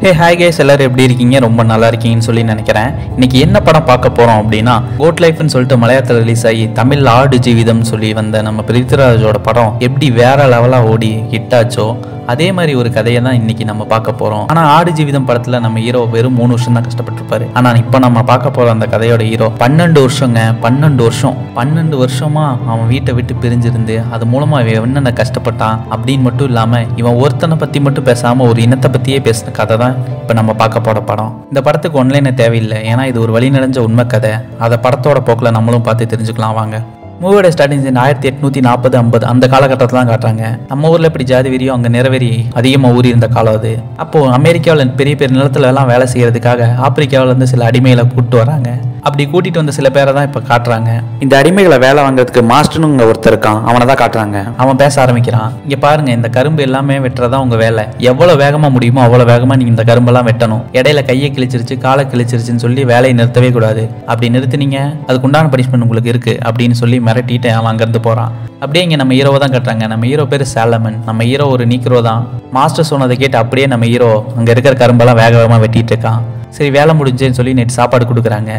Hey hi guys, எல்லாரும் எப்படி இருக்கீங்க? ரொம்ப நல்லா இருக்கீங்கன்னு சொல்லி நினைக்கிறேன். இன்னைக்கு என்ன படம் பார்க்க போறோம் அப்படின்னா, கோட் லைஃப்னு சொல்லிட்டு மலையாளத்தில் ரிலீஸ் ஆகி தமிழ் ஆடு ஜீவிதம் சொல்லி வந்த நம்ம பிருத்திவிராஜோட படம் எப்படி வேற லெவலா ஓடி ஹிட் ஆச்சோ அதே மாதிரி ஒரு கதையை தான் இன்னைக்கு நம்ம பார்க்க போறோம். ஆனா ஆடு ஜீவிதம் படத்துல நம்ம ஹீரோ வெறும் 3 வருஷம் தான் கஷ்டப்பட்டிருப்பாரு. ஆனா இப்ப நம்ம பார்க்க போற அந்த கதையோட ஹீரோ 12 வருஷங்க. 12 வருஷமா அவன் வீட்டை விட்டு பிரிஞ்சிருந்து அது மூலமா இவன் என்னென்ன கஷ்டப்பட்டான் அப்படின்னு மட்டும் இல்லாம இவன் ஒருத்தனை பத்தி மட்டும் பேசாம ஒரு இனத்தை பத்தியே பேசின கதை தான் இப்ப நம்ம பார்க்க போற படம். இந்த படத்துக்கு ஒன்லைனே தேவையில்லை, ஏன்னா இது ஒரு வழி நிறைஞ்ச உண்மை கதை. அதை படத்தோட போக்கில் நம்மளும் பார்த்து தெரிஞ்சுக்கலாம் வாங்க. மூவியோட ஸ்டார்டிங் 1840-50 அந்த காலகட்டத்தில் தான் காட்டுறாங்க. நம்ம ஊரில் இப்படி ஜாதி வெறியும் அங்கே நிறவெறி அதிகமாக ஊறி இருந்த காலம் அது. அப்போது அமெரிக்காவில் பெரிய பெரிய நிலத்துல எல்லாம் வேலை செய்யறதுக்காக ஆப்பிரிக்காவிலேருந்து சில அடிமைகளை கூப்பிட்டு வராங்க. அப்படி கூட்டிட்டு வந்த சில பேரை தான் இப்போ காட்டுறாங்க. இந்த அடிமைகளை வேலை வாங்குறதுக்கு மாஸ்டர்னு ஒருத்தர் இருக்கான், அவனை தான் காட்டுறாங்க. அவன் பேச ஆரம்பிக்கிறான். இங்கே பாருங்க, இந்த கரும்பு எல்லாமே வெட்டுறதா உங்க வேலை. எவ்வளோ வேகமாக முடியுமோ அவ்வளோ வேகமாக நீங்கள் இந்த கரும்பெல்லாம் வெட்டணும். இடையில கையை கிழிச்சிருச்சு காலை கிழிச்சிருச்சுன்னு சொல்லி வேலையை நிறுத்தவே கூடாது. அப்படி நிறுத்தினீங்க அதுக்கு உண்டான பனிஷ்மெண்ட் உங்களுக்கு இருக்கு அப்படின்னு சொல்லி மிரட்டிட்டு அவன் அங்கேருந்து போகிறான். அப்படியே இங்கே நம்ம ஹீரோவை தான் கட்டுறாங்க. நம்ம ஹீரோ பேர் சாலமன். நம்ம ஹீரோ ஒரு நீக்ரோ தான். மாஸ்டர் சொன்னதை கேட்டு அப்படியே நம்ம ஹீரோ அங்கே இருக்கிற கரும்பெல்லாம் வேக வேகமாக வெட்டிட்டு இருக்கான். சரி, வேலை முடிஞ்சேன்னு சொல்லி நேற்று சாப்பாடு கொடுக்குறாங்க.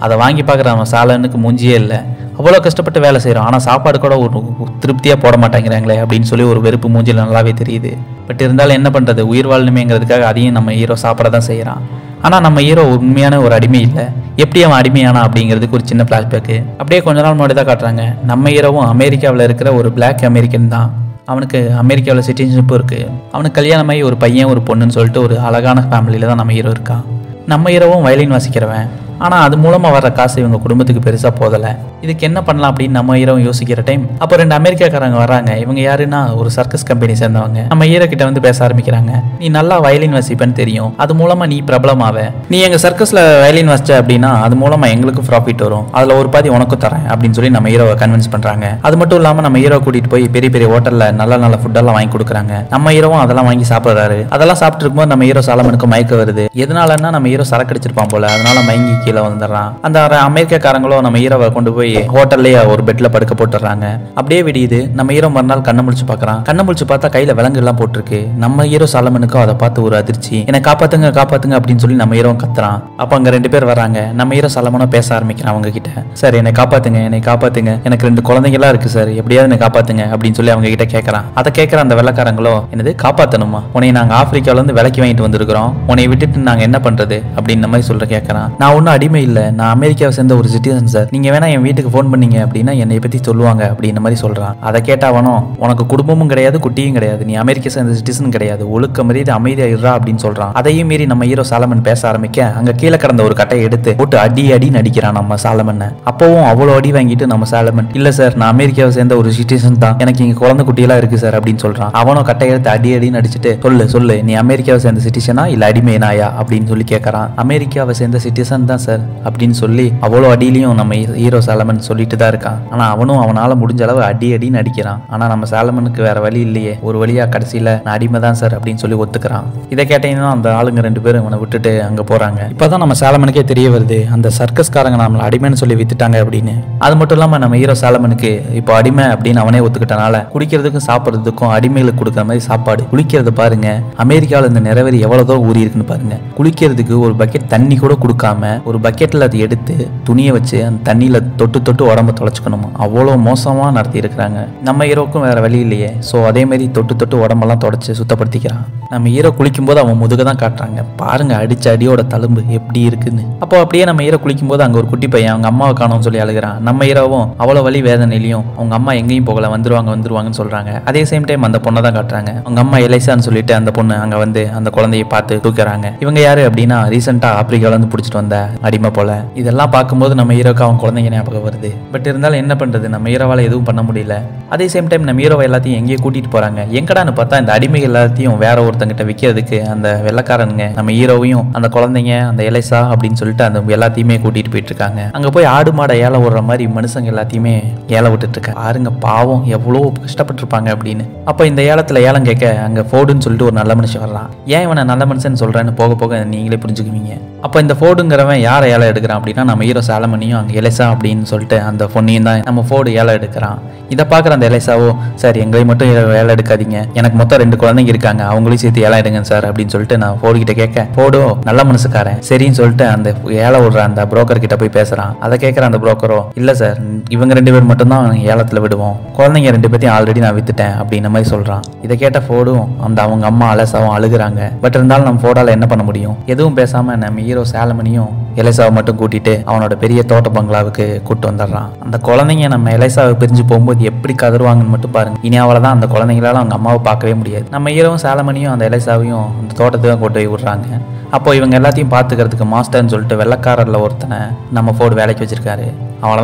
அதை வாங்கி பார்க்குற அவன் சாலனுக்கு மூஞ்சியே இல்லை. அவ்வளோ கஷ்டப்பட்டு வேலை செய்கிறோம், ஆனால் சாப்பாடு கூட ஒரு திருப்தியாக போட மாட்டேங்கிறாங்களே அப்படின்னு சொல்லி ஒரு வெறுப்பு மூஞ்சில் நல்லாவே தெரியுது. பட் இருந்தாலும் என்ன பண்ணுறது, உயிர் வாழணுமேங்கிறதுக்காக அதையும் நம்ம ஹீரோ சாப்பிட தான் செய்கிறான். ஆனால் நம்ம ஹீரோ உண்மையான ஒரு அடிமை இல்லை. எப்படி அவன் அடிமையானா அப்படிங்கிறதுக்கு ஒரு சின்ன ஃப்ளாஷ்பேக்கு அப்படியே கொஞ்ச நாள் முன்னாடி தான் காட்டுறாங்க. நம்ம ஹீரோவும் அமெரிக்காவில் இருக்கிற ஒரு பிளாக் அமெரிக்கன் தான். அவனுக்கு அமெரிக்காவில் சிட்டிசன்ஷிப்பும் இருக்குது. அவனுக்கு கல்யாணமாகி ஒரு பையன் ஒரு பொண்ணுன்னு சொல்லிட்டு ஒரு அழகான ஃபேமிலியில் தான் நம்ம ஹீரோ இருக்கான். நம்ம ஹீரோவும் வயலின் வாசிக்கிறவன். ஆனால் அது மூலமாக வர காசு இவங்க குடும்பத்துக்கு பெருசாக போதலை. இதுக்கு என்ன பண்ணலாம் அப்படின்னு நம்ம ஹீரோ யோசிக்கிற டைம் அப்போ 2 அமெரிக்காக்காரங்க வராங்க. இவங்க யாருன்னா ஒரு சர்க்கஸ் கம்பெனி சேர்ந்தவங்க. நம்ம ஹீரோ கிட்ட வந்து பேச ஆரம்பிக்கிறாங்க. நீ நல்லா வயலின் வாசிப்பேன்னு தெரியும், அது மூலமாக நீ பிரபலமாவே. நீ எங்கள் சர்க்கஸில் வயலின் வாசிச்ச அப்படின்னா அது மூலமாக எங்களுக்கு ப்ராஃபிட் வரும், அதில் ஒரு பாதி உனக்கும் தரேன் அப்படின்னு சொல்லி நம்ம ஹீரோவை கன்வின்ஸ் பண்ணுறாங்க. அது மட்டும் இல்லாமல் நம்ம ஹீரோ கூட்டிகிட்டு போய் பெரிய பெரிய ஹோட்டலில் நல்ல நல்ல ஃபுட்டெல்லாம் வாங்கி கொடுக்குறாங்க. நம்ம ஹீரோவும் அதெல்லாம் வாங்கி சாப்பிட்றாரு. அதெல்லாம் சாப்பிட்டு இருக்கும்போது நம்ம ஹீரோ சாலமனுக்கு மயக்க வருது. எதனாலன்னா நம்ம ஹீரோ சரக்கு அடிச்சிருப்பான் போல, அதனால மயங்கி கீழே வந்துடுறான். அந்த அமெரிக்காக்காரங்களும் நம்ம ஹீரோவை கொண்டு போய் ஹோட்டல்லேயே ஒரு பெட்ல படுக்க போட்டுறாங்க. அப்படியே விடியுது. நம்ம ஹீரோ மறுநாள் கண்ணை முழிச்சு பார்க்கறான். கண்ணை முழிச்சு பார்த்தா கையில விலங்கு எல்லாம் போட்டிருக்கு. நம்ம ஹீரோ சாலமனுக்கும் அதை பார்த்து ஒரு அதிர்ச்சி. என்னை காப்பாத்துங்க காப்பாத்துங்க அப்படின்னு சொல்லி நம்ம ஹீரோ கத்துறான். அப்ப அங்க 2 பேர் வராங்க. நம்ம ஹீரோ சாலமனும் பேச ஆரம்பிக்கிறான் அவங்க கிட்ட. சார் என்னை காப்பாத்துங்க, என்னை காப்பாத்துங்க, எனக்கு 2 குழந்தைங்களா இருக்கு சார், எப்படியாவது என்னை காப்பாத்துங்க அப்படின்னு சொல்லி அவங்க கிட்ட கேட்கறான். அதை கேட்கற அந்த வெள்ளக்காரங்களோ, என்னது காப்பாத்தணுமா, உன்னை நாங்க ஆப்பிரிக்கால இருந்து விலைக்கு வாங்கிட்டு வந்திருக்கிறோம், உன்னை விட்டுட்டு நாங்க என்ன பண்றது அப்படின்னு மாதிரி சொல்ற கேட்கறான். நான் ஒன்னும் அடிமை இல்லை, நான் அமெரிக்காவை சேர்ந்த ஒரு சிட்டிசன் சார், நீங்க வேணா என் வீட்டுக்கு ஃபோன் பண்ணீங்க அப்படின்னா என்னை பத்தி சொல்லுவாங்க அப்படின்ற மாதிரி சொல்றான். அதை கேட்டாவனும், உனக்கு குடும்பமும் கிடையாது குட்டியும் கிடையாது, நீ அமெரிக்கா சேர்ந்த சிட்டிசன் கிடையாது, ஒழுக்க மரியாதை அமைதியா இருறா அப்படின்னு சொல்றான். அதையும் மீறி நம்ம ஹீரோ சாலமன் பேச ஆரம்பிக்க அங்க கீழே கடந்த ஒரு கட்டையை எடுத்து போட்டு அடி நடிக்கிறான் நம்ம சாலமன். அப்பவும் அவ்வளோ அடி வாங்கிட்டு நம்ம சாலமன், இல்ல சார் நான் அமெரிக்காவை சேர்ந்த ஒரு சிட்டிசன் தான், எனக்கு இங்க குழந்தை குட்டியெல்லாம் இருக்கு சார் அப்படின்னு சொல்றான். அவனும் கட்டையை எடுத்து அடி நடிச்சுட்டு, சொல்லு நீ அமெரிக்காவை சேர்ந்த சிட்டிசனா இல்ல அடிமை நாயா அப்படின்னு சொல்லி கேட்கறான். அமெரிக்காவை சேர்ந்த சிட்டிசன் தான் சார் அப்படின்னு சொல்லி அவ்வளோ அடியிலையும் நம்ம ஹீரோ சாலமன் சொல்லிட்டு தான் இருக்கான். ஆனா அவனும் அவனால முடிஞ்ச அளவு அடி நடிக்கிறான். ஆனா நம்ம சாலமனுக்கு வேற வழி இல்லையே, ஒரு வழியா கடைசியில நான் அடிமை தான் சார் அப்படின்னு சொல்லி ஒத்துக்கிறான். இதை கேட்டீங்கன்னா அந்த ஆளுங்க 2 பேரும் இவனை விட்டுட்டு அங்க போறாங்க. இப்பதான் நம்ம சாலமனுக்கே தெரிய வருது, அந்த சர்க்கஸ்காரங்க நம்மள அடிமைன்னு சொல்லி வித்துட்டாங்க அப்படின்னு. அது மட்டும் இல்லாம நம்ம ஹீரோ சாலமனுக்கு இப்போ அடிமை அப்படின்னு அவனே ஒத்துக்கிட்டனால குடிக்கிறதுக்கும் சாப்பிட்றதுக்கும் அடிமைகளுக்கு கொடுக்குற மாதிரி சாப்பாடு. குளிக்கிறது பாருங்க, அமெரிக்காவில் இந்த நிறவெறி எவ்வளவு தூரம் ஊறி இருக்குன்னு பாருங்க. குளிக்கிறதுக்கு ஒரு பக்கெட் தண்ணி கூட கொடுக்காம ஒரு பக்கெட்ல அதை எடுத்து துணியை வச்சு அந்த தண்ணியில தொட்டு உடம்ப தொலைச்சுக்கணுமா, அவ்வளோ மோசமா நடத்தி இருக்கிறாங்க. நம்ம ஹீரோக்கும் வேற வழி இல்லையே, ஸோ அதே மாதிரி தொட்டு உடம்பெல்லாம் தொடச்சு சுத்தப்படுத்திக்கிறான். நம்ம ஹீரோ குளிக்கும் போது அவன் முதுக தான் காட்டுறாங்க. பாருங்க அடிச்ச அடியோட தழும்பு எப்படி இருக்குன்னு. அப்போ அப்படியே நம்ம ஹீரோ குளிக்கும் போது அங்க ஒரு குட்டி பையன் அவங்க அம்மாவை காணோம்னு சொல்லி அழுகிறான். நம்ம ஹீரோவும் அவ்வளோ வலி வேதனையிலையும் அவங்க அம்மா எங்கேயும் போகல, வந்துருவாங்கன்னு சொல்றாங்க. அதே சேம் டைம் அந்த பொண்ணை தான் காட்டுறாங்க. அவங்க அம்மா எலைசான்னு சொல்லிட்டு அந்த பொண்ணு அங்க வந்து அந்த குழந்தையை பார்த்து தூக்குறாங்க. இவங்க யாரு அப்படின்னா ரீசெண்டா ஆப்பிரிக்கால இருந்து பிடிச்சிட்டு வந்த அடிமை போல. இதெல்லாம் பார்க்கும்போது நம்ம ஹீரோக்கு அவன் குழந்தைங்க ஞாபகம் வருது. பட் இருந்தாலும் என்ன பண்றது, நம்ம ஹீரோவால எதுவும் பண்ண முடியல. அதே சேம் டைம் நம்ம ஹீரோவை எல்லாத்தையும் எங்கேயே கூட்டிட்டு போறாங்க. எங்கடான்னு பார்த்தா இந்த அடிமைகள் எல்லாத்தையும் வேற ஒருத்தங்கிட்ட விற்கிறதுக்கு அந்த வெள்ளக்காரனுங்க நம்ம ஹீரோவையும் அந்த குழந்தைங்க அந்த எலைசா அப்படின்னு சொல்லிட்டு அந்த எல்லாத்தையுமே கூட்டிட்டு போயிட்டு இருக்காங்க. அங்க போய் ஆடு மாடை ஏல விடுற மாதிரி மனுஷங்க எல்லாத்தையுமே ஏல விட்டுட்டு இருக்காங்க. பாருங்க பாவம் எவ்வளவு கஷ்டப்பட்டிருப்பாங்க அப்படின்னு. அப்ப இந்த ஏலத்துல ஏலம் கேட்க அங்க ஃபோர்டுன்னு சொல்லிட்டு ஒரு நல்ல மனுஷன் வர்றான். ஏன் இவனை நல்ல மனுஷன் சொல்றேன்னு போக போக நீங்களே புரிஞ்சுக்குவீங்க. அப்ப இந்த ஃபோர்டுங்கிறவன் யார் யாரை ஏழை எடுக்கிறான் அப்படின்னா நம்ம ஹீரோ சாலமனையும் அங்கே எலிசா அப்படின்னு சொல்லிட்டு அந்த பொண்ணையும் தான் நம்ம ஃபோர்டு ஏழை எடுக்கிறான். இதை பார்க்குற அந்த எலிசாவோ, சார் எங்களையும் மட்டும் ஏழை எடுக்காதீங்க, எனக்கு மொத்தம் 2 குழந்தைங்க இருக்காங்க, அவங்களையும் சேர்த்து ஏழை எடுங்க சார் அப்படின்னு சொல்லிட்டு நான் ஃபோர்டு கிட்ட கேட்க, ஃபோர்டோ நல்ல மனசுக்காரன் சரின்னு சொல்லிட்டு அந்த ஏழை விடுற அந்த புரோக்கர் கிட்ட போய் பேசுறான். அதை கேட்குற அந்த புரோக்கரோ, இல்ல சார் இவங்க 2 பேர் மட்டும்தான் ஏலத்தில் விடுவோம், குழந்தைங்க 2 பேர்த்தையும் ஆல்ரெடி நான் வித்துட்டேன் அப்படின்ற மாதிரி சொல்றான். இதை கேட்ட ஃபோர்டும் அவங்க அம்மா அலசாவும் அழுகுறாங்க. பட் இருந்தாலும் நம்ம ஃபோர்டால என்ன பண்ண முடியும், எதுவும் பேசாம நம்ம ஹீரோ சாலமனையும் எலிசாவை மட்டும் கூட்டிட்டு அவனோட பெரிய தோட்ட பங்களாவுக்கு கூட்டு வந்துடுறான். அந்த குழந்தைங்க நம்ம எலிசாவை பிரிஞ்சு போகும்போது எப்படி கதறுவாங்கன்னு மட்டும் பாருங்க. இனி அவ்வளவுதான், அந்த குழந்தைங்களால அவங்க அம்மாவை பார்க்கவே முடியாது. நம்ம ஹீரோவும் சாலமனையும் அந்த எலிசாவையும் அந்த தோட்டத்துக்கு கொண்டு போய் விடுறாங்க. அப்போ இவங்க எல்லாத்தையும் பார்த்துக்கிறதுக்கு மாஸ்டர்னு சொல்லிட்டு வெள்ளக்காரர்ல ஒருத்தனை நம்ம ஃபோர்டு வேலைக்கு வச்சிருக்காரு. அவனை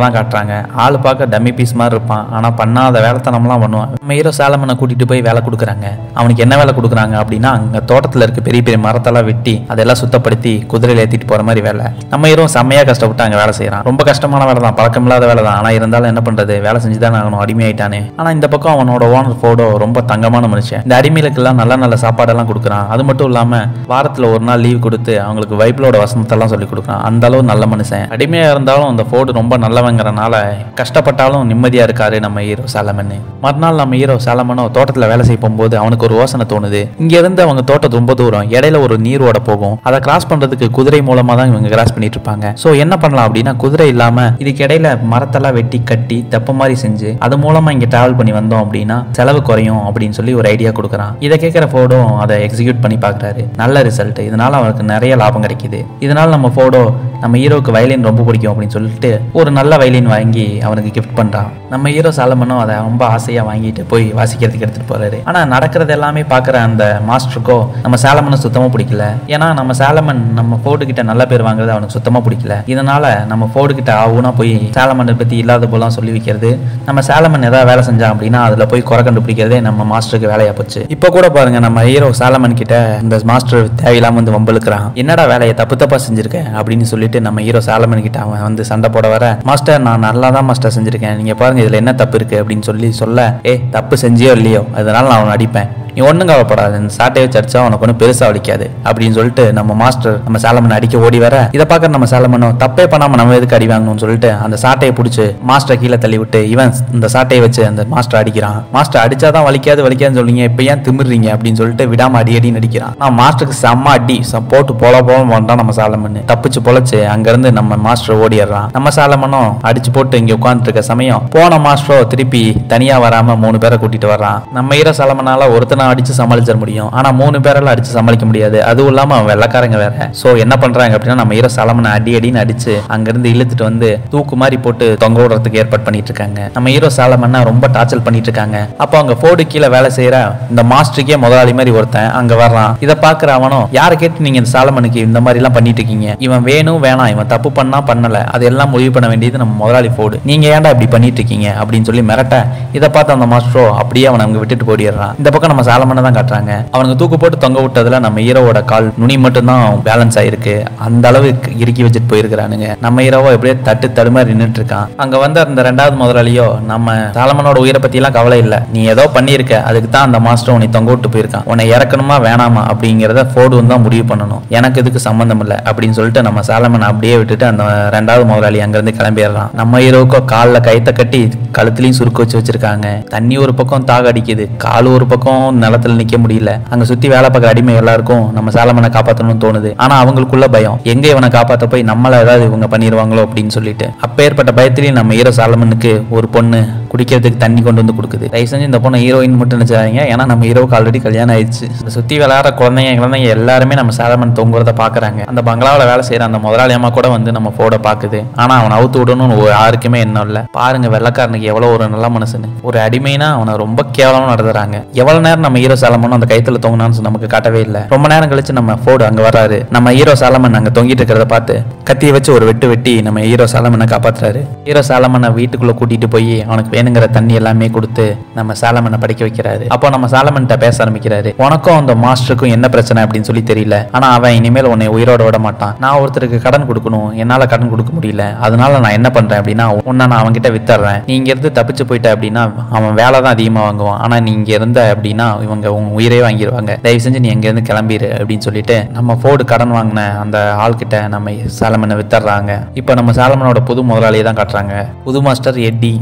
தான் காட்டுறாங்க. ஆள் பார்க்க டம்மி பீஸ் மாதிரி இருப்பான், ஆனால் பண்ணாத வேலைத்தனம்லாம் பண்ணுவான். நம்ம ஹீரோ சாலமனை கூட்டிட்டு போய் வேலை கொடுக்குறாங்க. அவனுக்கு என்ன வேலை கொடுக்குறாங்க அப்படின்னா, அங்கே தோட்டத்தில் இருக்க பெரிய பெரிய மரத்தெல்லாம் வெட்டி அதெல்லாம் சுத்தப்படுத்தி குதிரையில் ஏற்றிட்டு போகிற மாதிரி வேலை. நம்ம ஹீரோ செம்மையாக கஷ்டப்பட்டு அங்கே வேலை செய்கிறான். ரொம்ப கஷ்டமான வேலை தான், பழக்கமில்லாத வேலை தான். ஆனால் இருந்தாலும் என்ன பண்ணுறது, வேலை செஞ்சு தான் ஆகணும், அடிமையாயிட்டானே. ஆனால் இந்த பக்கம் அவனோட ஓனர் ஃபோர்டோ ரொம்ப தங்கமான மனுஷன். இந்த அடிமைகளுக்கெல்லாம் நல்ல நல்ல சாப்பாடெல்லாம் கொடுக்குறான். அது மட்டும் இல்லாமல் வாரத்தில் ஒரு நாள் லீவ் கொடுத்து அவங்களுக்கு பைபிளோட வசனத்தெல்லாம் சொல்லி கொடுக்குறான். அந்த அளவு நல்ல மனுஷன். அடிமையாக இருந்தாலும் அந்த ஃபோர்டு ரொம்ப நல்லவங்கிறனால கஷ்டப்பட்டாலும் நிம்மதியா இருக்காரு நம்ம ஹீரோ சாலமன். மறுநாள் நம்ம ஹீரோ சாலமனோ தோட்டத்துல வேலை செய்ய போகும்போது அவனுக்கு ஒரு யோசனை தோணுது. இங்க இருந்து அவங்க தோட்டத்து ரொம்ப தூரம், இடையில ஒரு நீர் ஓட போகும். அதை கிராஸ் பண்றதுக்கு குதிரை மூலமா தான் இவங்க கிராஸ் பண்ணிட்டு இருப்பாங்க. சோ என்ன பண்ணலாம் அப்படின்னா, குதிரை இல்லாம இதுக்கு இடையில மரத்தெல்லாம் வெட்டி கட்டி தெப்ப மாதிரி செஞ்சு அது மூலமா இங்க டிராவல் பண்ணி வந்தோம் அப்படின்னா செலவு குறையும் அப்படின்னு சொல்லி ஒரு ஐடியா கொடுக்குறான். இதை கேட்கிற ஃபோர்டும் அதை எக்ஸிக்யூட் பண்ணி பாக்குறாரு. நல்ல ரிசல்ட். இதனால அவனுக்கு நிறைய லாபம் கிடைக்குது. இதனால நம்ம ஃபோர்டோ நம்ம ஹீரோக்கு வயலின் ரொம்ப பிடிக்கும் அப்படின்னு சொல்லிட்டு ஒரு நல்ல வயலின் வாங்கி அவனுக்கு கிஃப்ட் பண்றான். நம்ம ஹீரோ சாலமனும் அதை ரொம்ப ஆசையா வாங்கிட்டு போய் வாசிக்கிறதுக்கு எடுத்துட்டு போறாரு. ஆனா நடக்கிறது எல்லாமே பாக்குற அந்த மாஸ்டருக்கோ நம்ம சாலமனும் சுத்தமா பிடிக்கல. ஏன்னா நம்ம சாலமன் நம்ம ஃபோர்டு கிட்ட நல்ல பேர் வாங்குறது அவனுக்கு சுத்தமா பிடிக்கல. இதனால நம்ம ஃபோர்டு கிட்ட ஆகுனா போய் சாலமனை பத்தி இல்லாத போலாம் சொல்லி வைக்கிறது. நம்ம சாலமன் ஏதாவது வேலை செஞ்சான் அப்படின்னா அதுல போய் குறை கண்டுபிடிக்கிறதே நம்ம மாஸ்டருக்கு வேலையா போச்சு. இப்ப கூட பாருங்க, நம்ம ஹீரோ சாலமன் கிட்ட இந்த மாஸ்டர் தேவையில்லாம வந்து வம்பளுக்குறான். என்னடா வேலையை தப்பா செஞ்சிருக்கேன் அப்படின்னு சொல்லிட்டு நம்ம ஹீரோ சாலமன் கிட்ட அவன் வந்து சண்டை போட வர, மாஸ்டர் நான் நல்லா தான் மாஸ்டர் செஞ்சிருக்கேன், நீங்க பாருங்க இதுல என்ன தப்பு இருக்கு அப்படின்னு சொல்ல, தப்பு செஞ்சியோ இல்லையோ அதனால நான் அவனை அடிப்பேன், நீ ஒன்றும் கவலைப்படாது, இந்த சாட்டையை வச்சு அடிச்சா உனக்கு ஒன்றும் பெருசாக வலிக்காது அப்படின்னு சொல்லிட்டு நம்ம மாஸ்டர் நம்ம சாலமனை அடிக்க ஓடி வர, இதை பார்க்க நம்ம சாலமனும் தப்பே பண்ணாம நம்ம எதுக்கு அடி வாங்கணும்னு சொல்லிட்டு அந்த சாட்டையை பிடிச்சி மாஸ்டர் கீழே தள்ளி விட்டு இவன் இந்த சாட்டையை வச்சு அந்த மாஸ்டர் அடிக்கிறான். மாஸ்டர் அடிச்சாதான் வலிக்காதுன்னு சொல்லிங்க, இப்போ ஏன் திமிடுறீங்க அப்படின்னு சொல்லிட்டு விடாம அடி நடிக்கிறான். நான் மாஸ்டருக்கு செம்ம அடி போட்டு போல வந்தான் நம்ம சாலமன். தப்பிச்சு பொழைச்சு அங்கிருந்து நம்ம மாஸ்டர் ஓடிடுறான். நம்ம சாலமனும் அடிச்சு போட்டு இங்க உட்கார்ந்து இருக்க சமயம் போன மாஸ்டரோ திருப்பி தனியா வராம 3 பேரை கூட்டிட்டு வர்றான். நம்ம ஹீரோ சாலமனால ஒருத்தனை அடிச்சு சமாளிச்சிட முடியும், ஆனா 3 பேரெல்லாம் அடிச்சு சமாளிக்க முடியாது. அதுவும் இல்லாம அவன் வெள்ளக்காரங்க வேற. சோ என்ன பண்றாங்க அப்படின்னா, நம்ம ஹீரோ சாலமனை அடின்னு அடிச்சு அங்கிருந்து இழுத்துட்டு வந்து தூக்கு மாதிரி போட்டு தொங்க விடுறதுக்கு ஏற்பாடு பண்ணிட்டு இருக்காங்க. நம்ம ஹீரோ சாலமனை ரொம்ப டார்ச்சர் பண்ணிட்டு இருக்காங்க. அப்போ அங்க ஃபோர்டு கீழே வேலை செய்யற இந்த மாஸ்டருக்கே முதலாளி மாதிரி ஒருத்தன் அங்க வர்றான். இதை பாக்குற அவனும், யாரை கேட்டு நீங்க இந்த சாலமனுக்கு இந்த மாதிரி எல்லாம் பண்ணிட்டு இருக்கீங்க, இவன் வேணும் வேணாம், இவன் தப்பு பண்ணா பண்ணல, அதெல்லாம் முடிவு பண்ண வேண்டியது நம்ம முதலாளி ஃபோர்டு, நீங்க ஏன்டா இப்படி பண்ணிட்டு இருக்கீங்க அப்படின்னு சொல்லி மிரட்ட, இதை பார்த்து அந்த மாஸ்டரோ அப்படியே அவனை அங்க விட்டுட்டு போயிடுறான். இந்த பக்கம் நம்ம சாலமனை தான் காட்டுறாங்க. அவனுக்கு தூக்கு போட்டு தொங்க விட்டதுல நம்ம ஹீரோவோட கால் நுனி மட்டும் தான் பேலன்ஸ் ஆயிருக்கு. அந்த அளவுக்கு இறுக்கி வச்சுட்டு போயிருக்கிறானுங்க. நம்ம ஹீரோவோ எப்படியே தடுமாறி நின்றுட்டு இருக்கான். அங்க வந்து அந்த 2வது முதலாளியோ நம்ம சாலமனோட உயிரை பத்தி எல்லாம் கவலை இல்ல, நீ ஏதோ பண்ணிருக்க, அதுக்கு தான் அந்த மாஸ்டர் உன்னை தொங்க விட்டு போயிருக்கான், உன்னை இறக்கணுமா வேணாமா அப்படிங்கிறத ஃபோர்டு தான் முடிவு பண்ணணும், எனக்கு இதுக்கு சம்பந்தம் இல்லை அப்படின்னு சொல்லிட்டு நம்ம சாலமன் அப்படியே விட்டுட்டு அந்த 2வது முதலாளி அங்கிருந்து கிளம்பிடுறான். நம்ம ஹீரோக்கோ காலில் கைத்தை கட்டி கழுத்துலையும் சுருக்க வச்சிருக்காங்க. தண்ணி ஒரு பக்கம் தாக அடிக்குது, கால் ஒரு பக்கம் நிலத்துல நிக்க முடியல. அங்க சுத்தி வேலை பார்க்குற அடிமை எல்லாருக்கும் நம்ம சாலமனை காப்பாற்றணும்னு தோணுது. ஆனா அவங்களுக்குள்ள பயம், எங்க இவனை காப்பாற்ற போய் நம்மள ஏதாவது இவங்க பண்ணிடுவாங்களோ அப்படின்னு சொல்லிட்டு அப்பேற்பட்ட பயத்திலையும் நம்ம ஹீரோ சாலமனுக்கு ஒரு பொண்ணு குடிக்கிறதுக்கு தண்ணி கொண்டு வந்து கொடுக்குது. தயவு செஞ்சு இந்த பொண்ணு ஹீரோயின் மட்டும் நினைச்சாங்க, ஏன்னா நம்ம ஹீரோவுக்கு ஆல்ரெடி கல்யாணம் ஆயிடுச்சு. சுத்தி விளையாடுற குழந்தைங்க எல்லாருமே நம்ம சாலமன் தொங்குறத பாக்குறாங்க. அந்த பங்களாவில் வேலை செய்யற அந்த முதலாளி அம்மா கூட வந்து நம்ம ஃபோர்டை பாக்குது. ஆனா அவனை அவுத்து விடணும்னு யாருக்குமே என்ன இல்லை. பாருங்க வெள்ளக்காரனுக்கு எவ்வளவு ஒரு நல்ல மனசுன்னு. ஒரு அடிமைனா அவனை ரொம்ப கேவலமா நடத்துறாங்க. எவ்வளவு நேரம் நம்ம ஹீரோ சாலமனும் அந்த கைத்துல தொங்கினான்னு நமக்கு காட்டவே இல்லை. ரொம்ப நேரம் கழிச்சு நம்ம ஃபோர்டு அங்க வராரு. நம்ம ஹீரோ சாலமன் அங்க தொங்கிட்டு இருக்கிறத பார்த்து கத்தியை வச்சு ஒரு வெட்டி நம்ம ஹீரோ சாலமனை காப்பாத்துறாரு. ஹீரோ சாலமனை வீட்டுக்குள்ள கூட்டிட்டு போய் அவனுக்கு வேணுங்கிற தண்ணி எல்லாமே கொடுத்து நம்ம சாலமனை படிக்க வைக்கிறாரு. அப்போ நம்ம சாலமன்கிட்ட பேச ஆரம்பிக்கிறாரு. உனக்கும் அந்த மாஸ்டருக்கும் என்ன பிரச்சனை அப்படின்னு சொல்லி தெரியல, ஆனா அவன் இனிமேல் உன்னை உயிரோட விட மாட்டான். நான் ஒருத்தருக்கு கடன் கொடுக்கணும், என்னால கடன் கொடுக்க முடியல, அதனால நான் என்ன பண்றேன் அப்படின்னா உன்னை நான் அவன்கிட்ட வித்துறேன். நீ இங்க இருந்து தப்பிச்சு போயிட்ட அப்படின்னா அவன் வேலை தான் அதிகமா வாங்குவான், ஆனா நீ இங்க இருந்த அப்படின்னா இவங்க உன் உயிரே வாங்கிடுவாங்க, தயவு செஞ்சு நீ எங்க இருந்து கிளம்பிடு அப்படின்னு சொல்லிட்டு நம்ம ஃபோர்டு கடன் வாங்கின அந்த ஆள்கிட்ட நம்ம சாலமனை வித்துறாங்க. இப்போ நம்ம சாலமனோட புது முதலாளியை தான் காட்டுறாங்க, புது மாஸ்டர் எட்டி.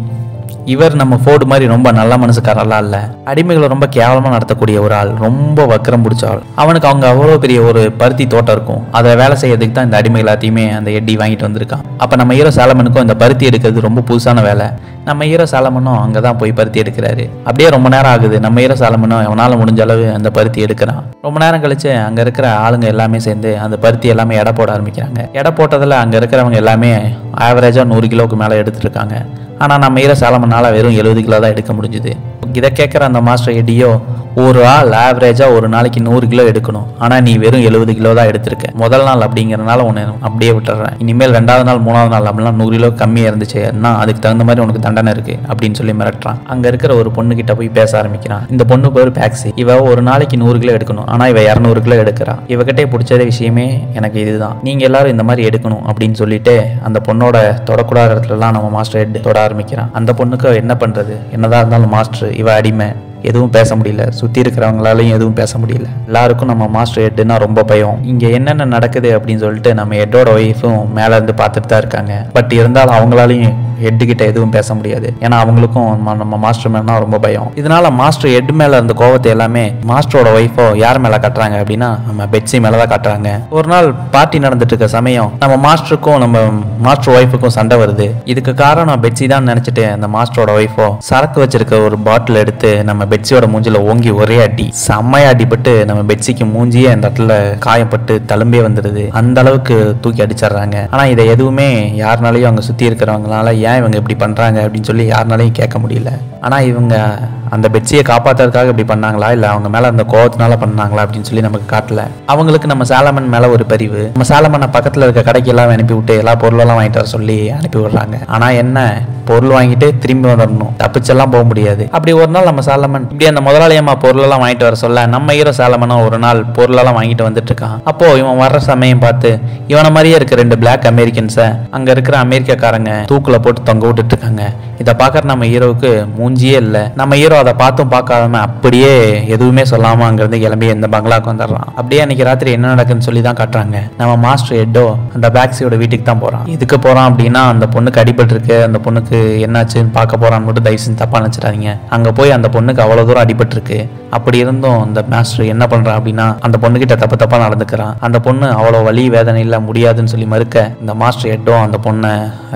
இவர் நம்ம ஃபோர்டு மாதிரி ரொம்ப நல்ல மனசுக்காரெல்லாம் இல்லை, அடிமைகளை ரொம்ப கேவலமாக நடத்தக்கூடிய ஒரு ஆள், ரொம்ப வக்கரம் பிடிச்ச ஆள். அவனுக்கு அவங்க அவ்வளோ பெரிய ஒரு பருத்தி தோட்டம் இருக்கும், அதை வேலை செய்யறதுக்கு தான் இந்த அடிமை எல்லாத்தையுமே அந்த எட்டி வாங்கிட்டு வந்திருக்கான். அப்போ நம்ம ஹீரோ சாலமனுக்கும் இந்த பருத்தி எடுக்கிறது ரொம்ப புதுசான வேலை. நம்ம ஹீரோ சாலமனும் அங்கே தான் போய் பருத்தி எடுக்கிறாரு. அப்படியே ரொம்ப நேரம் ஆகுது. நம்ம ஹீரோ சாலமனும் அவனால் முடிஞ்ச அளவு அந்த பருத்தி எடுக்கிறான். ரொம்ப நேரம் கழிச்சு அங்கே இருக்கிற ஆளுங்க எல்லாமே சேர்ந்து அந்த பருத்தி எல்லாமே எடை போட ஆரம்பிக்கிறாங்க. எடை போட்டதில் அங்கே இருக்கிறவங்க எல்லாமே ஆவரேஜாக 100 கிலோவுக்கு மேலே எடுத்துருக்காங்க. ஆனால் நம்ம ஹீரோ சாலமனால் வெறும் 70 கிலோ தான் எடுக்க முடிஞ்சுது. இதை கேட்குற அந்த மாஸ்டர் எடியோ, ஒரு ஆள் ஆவரேஜாக ஒரு நாளைக்கு 100 கிலோ எடுக்கணும், ஆனால் நீ வெறும் 70 கிலோ தான் எடுத்திருக்க. முதல் நாள் அப்படிங்கிறனால உன்னை அப்படியே விட்டுறேன், இனிமேல் 2வது நாள் 3வது நாள் அப்படிலாம் 100 கிலோ கம்மியாக இருந்துச்சுன்னா அதுக்கு தகுந்த மாதிரி உனக்கு தண்டனை இருக்கு அப்படின்னு சொல்லி மிரட்டுறான். அங்கே இருக்கிற ஒரு பொண்ணுகிட்ட போய் பேச ஆரம்பிக்கிறான். இந்த பொண்ணு பேர் பேக்ஸி. இவ ஒரு நாளைக்கு 100 கிலோ எடுக்கணும், ஆனால் இவ 200 கிலோ எடுக்கிறான். இவகிட்டே பிடிச்ச விஷயமே எனக்கு இதுதான், நீங்க எல்லாரும் இந்த மாதிரி எடுக்கணும் அப்படின்னு சொல்லிட்டு அந்த பொண்ணோட தொடக்கூடாத இடத்துலலாம் நம்ம மாஸ்டர் ஹெட் தொட ஆரம்பிக்கிறான். அந்த பொண்ணுக்கு என்ன பண்றது, என்னதான் இருந்தாலும் மாஸ்டர், இவ அடிமை, எதுவும் பேச முடியல, சுற்றி இருக்கிறவங்களாலையும் எதுவும் பேச முடியல. எல்லாருக்கும் நம்ம மாஸ்டர் ஹெட்னா ரொம்ப பயம். இங்கே என்னென்ன நடக்குது அப்படின்னு சொல்லிட்டு நம்ம ஹெட்டோட ஒய்ஃபும் மேலே இருந்து பார்த்துட்டு தான் இருக்காங்க. பட் இருந்தாலும் அவங்களாலையும் ஹெட்டுக்கிட்ட எதுவும் பேச முடியாது, ஏன்னா அவங்களுக்கும் நம்ம மாஸ்டர் மேலே ரொம்ப பயம். இதனால மாஸ்டர் ஹெட் மேலே இருந்த கோவத்தை எல்லாமே மாஸ்டரோட ஒய்ஃபோ யார் மேலே காட்டுறாங்க அப்படின்னா நம்ம பெட்ஸி மேலே தான் காட்டுறாங்க. ஒரு நாள் பார்ட்டி நடந்துட்டு இருக்க சமயம் நம்ம மாஸ்டருக்கும் நம்ம மாஸ்டர் ஒய்ஃபுக்கும் சண்டை வருது. இதுக்கு காரணம் பெட்ஸி தான் நினைச்சிட்டு அந்த மாஸ்டரோட ஒய்ஃபோ சரக்கு வச்சிருக்க ஒரு பாட்டில் எடுத்து நம்ம பெட்ஸியோட மூஞ்சில ஓங்கி ஒரே அடி, செம்மையா அடிபட்டு நம்ம பெட்ஸிக்கு மூஞ்சியே அந்த இடத்துல காயப்பட்டு தழும்பே வந்துடுது. அந்த அளவுக்கு தூக்கி அடிச்சிடுறாங்க. ஆனா இதை எதுவுமே யாருனாலையும் அங்க சுத்தி இருக்கிறவங்களால ஏன் இவங்க இப்படி பண்றாங்க அப்படின்னு சொல்லி யாருனாலையும் கேட்க முடியல. ஆனா இவங்க அந்த பெட்ஸியை காப்பாற்றுறதுக்காக இப்படி பண்ணாங்களா, இல்லை அவங்க மேலே அந்த கோவத்தினால பண்ணாங்களா அப்படின்னு சொல்லி நமக்கு காட்டல. அவங்களுக்கு நம்ம சாலமன் மேலே ஒரு பரிவு. நம்ம சாலமனை பக்கத்தில் இருக்க கடைக்கு எல்லாம் அனுப்பி விட்டு எல்லா பொருளெல்லாம் வாங்கிட்டு வர சொல்லி அனுப்பி விடுறாங்க. ஆனால் என்ன, பொருள் வாங்கிட்டு திரும்பி வந்துடணும், தப்பிச்செல்லாம் போக முடியாது. அப்படி ஒரு நாள் நம்ம சாலமன் இப்படி அந்த முதலாளியம்மா பொருளெல்லாம் வாங்கிட்டு வர சொல்ல நம்ம ஹீரோ சாலமனும் ஒரு நாள் பொருளெல்லாம் வாங்கிட்டு வந்துட்டு இருக்கான். அப்போ இவன் வர்ற சமயம் பார்த்து இவனை மாதிரியே இருக்க 2 பிளாக் அமெரிக்கன்ஸை அங்கே இருக்கிற அமெரிக்காக்காரங்க தூக்கில் போட்டு தொங்க விட்டுட்டு இருக்காங்க. இதை பார்க்குற நம்ம ஹீரோவுக்கு மூஞ்சியே இல்லை. நம்ம ஹீரோ அதை பார்த்தும் பார்க்காம அப்படியே எதுவுமே சொல்லாம அங்கிருந்து கிளம்பி இந்த பங்களாக்கு வந்துடுறான். அப்படியே அன்னைக்கு ராத்திரி என்ன நடக்குன்னு சொல்லி தான் காட்டுறாங்க. நம்ம மாஸ்டர் ஹெட்டோ அந்த பேக்ஸியோட வீட்டுக்கு தான் போறான். இதுக்கு போறான் அப்படின்னா அந்த பொண்ணுக்கு அடிபட்டு இருக்கு, அந்த பொண்ணுக்கு என்னாச்சுன்னு பார்க்க போறான்னு மட்டும் தயவு செஞ்சு தப்பா நினைச்சிடாதீங்க. அங்க போய் அந்த பொண்ணுக்கு அவ்வளவு தூரம் அடிபட்டு இருக்கு. அப்படி இருந்தும் அந்த மாஸ்டர் என்ன பண்றான் அப்படின்னா அந்த பொண்ணுகிட்ட தப்பா நடந்துக்கிறான். அந்த பொண்ணு அவ்வளவு வலி வேதனை இல்ல முடியாதுன்னு சொல்லி மறுக்க இந்த மாஸ்டர் ஹெட்டோ அந்த பொண்ணை